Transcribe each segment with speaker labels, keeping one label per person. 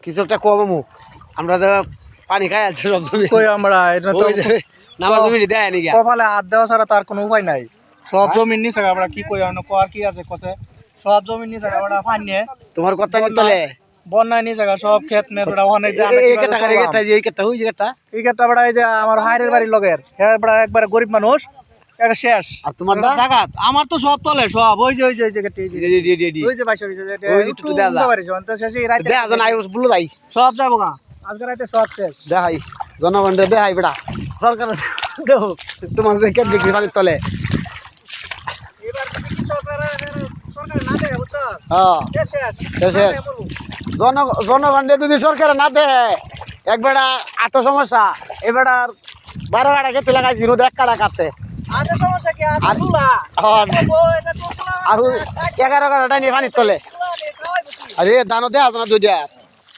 Speaker 1: কিছু একটা কম মুখ আমরা তো পানি খাই আছে সব জমি
Speaker 2: কই আমরা এটা তো
Speaker 1: নামার জমি দেয় নাকি
Speaker 2: কপালে হাত দেওয়া ছাড়া তার কোনো উপায় নাই সব জমি নিছে আমরা কি কই অন্য কোয়ার কি আছে কসে সব জমি নিছে আমরা পানি নিয়ে
Speaker 1: তোমার কথা নি তলে
Speaker 2: বন্যা নিছে সব ক্ষেত মেত ওটা অনেক জানা
Speaker 1: এই কেটা করে কেটা এই কেটা হই কেটা
Speaker 2: এই ক্ষেতটা বড় এই যে আমার ভাইয়ের বাড়ির লগের হ্যাঁ বড় একবার গরিব মানুষ এটা শেষ
Speaker 1: আর তোমার
Speaker 2: জায়গা আমার তো সব তলে সব ওই যে কেটে ওই যে বাইশ
Speaker 1: ওই একটু দেয়া যা
Speaker 2: তো শেষে রাতে
Speaker 1: দেয়া যা নাই বলে যাই
Speaker 2: সব যাবো গা আজকে রাতে সব শেষ
Speaker 1: দেখাই জনগণরে দেখাই বেটা সরকার তোমার কেট বিক্রি পানির তলে
Speaker 2: এবার কি সরকার না দেয় বুঝছো
Speaker 1: শেষ জনগণরে যদি সরকার না দেয় একবেটা এত সমস্যা এবার 12 কাটা খেতে লাগাইছি রোদ 1 কাটা কাটছে
Speaker 2: আদে সমস্যা কি আদে তুলা এটা তো
Speaker 1: আর 11 কাটাটা নিয়ে পানির তলে আরে দানো দেয়া জানা দুইটা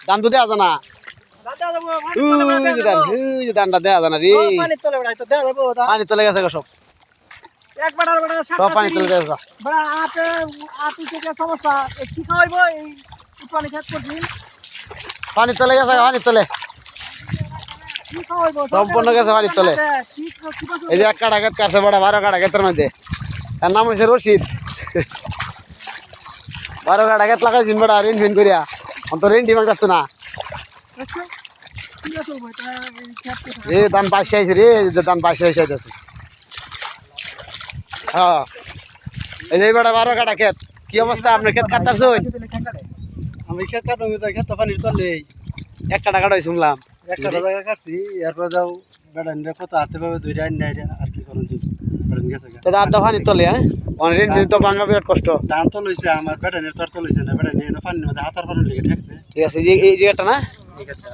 Speaker 1: দান তো দেয়া জানা দানটা দেয়া জানা রে
Speaker 2: পানির তলে বড়াই তো দেয়া যাবো
Speaker 1: পানির তলে গেছে সব
Speaker 2: একবার
Speaker 1: সব পানির তলে গেছে
Speaker 2: বড়া আতে থেকে সমস্যা কি খাওয়াইবো এই পানি খেত করছি
Speaker 1: পানির তলে গেছে পানির তলে সম্পূর্ণ গেছে পানির তলে এই যে 1 কাটা খেত কাটছে বড় 12 কাটা খেতের মধ্যে তার নাম হয়েছে রশিদ 12 কাটা খেত লাগাইছেন বড় রেন ফিন করিয়া অন্তর রেন ডিমাগ যাচ্ছে না রে দান পাশে আইছে রে দান পাশে আইছে হ্যাঁ এই যে বড় 12 কাটা খেত কি অবস্থা আপনার খেত কাটতাছেন
Speaker 2: আমি খেত কাটবো তো খেত পানির তলে
Speaker 1: 1 কাটা কাটাই শুনলাম
Speaker 2: একটা জায়গা কাটছি এরপর যাও বেড়ান কত হাতে পাবে দুই রান নাই আর কি করুন বেড়ান গেছে
Speaker 1: তো আড্ডা পানির তলে হ্যাঁ অনেক তো বাংলা বিরাট কষ্ট
Speaker 2: ধান তো লইছে আমার বেড়ানের তোর তো লইছে না বেড়ান পানির মধ্যে হাতার পানি লেগে ঠেকছে
Speaker 1: ঠিক আছে এই জায়গাটা না
Speaker 2: ঠিক আছে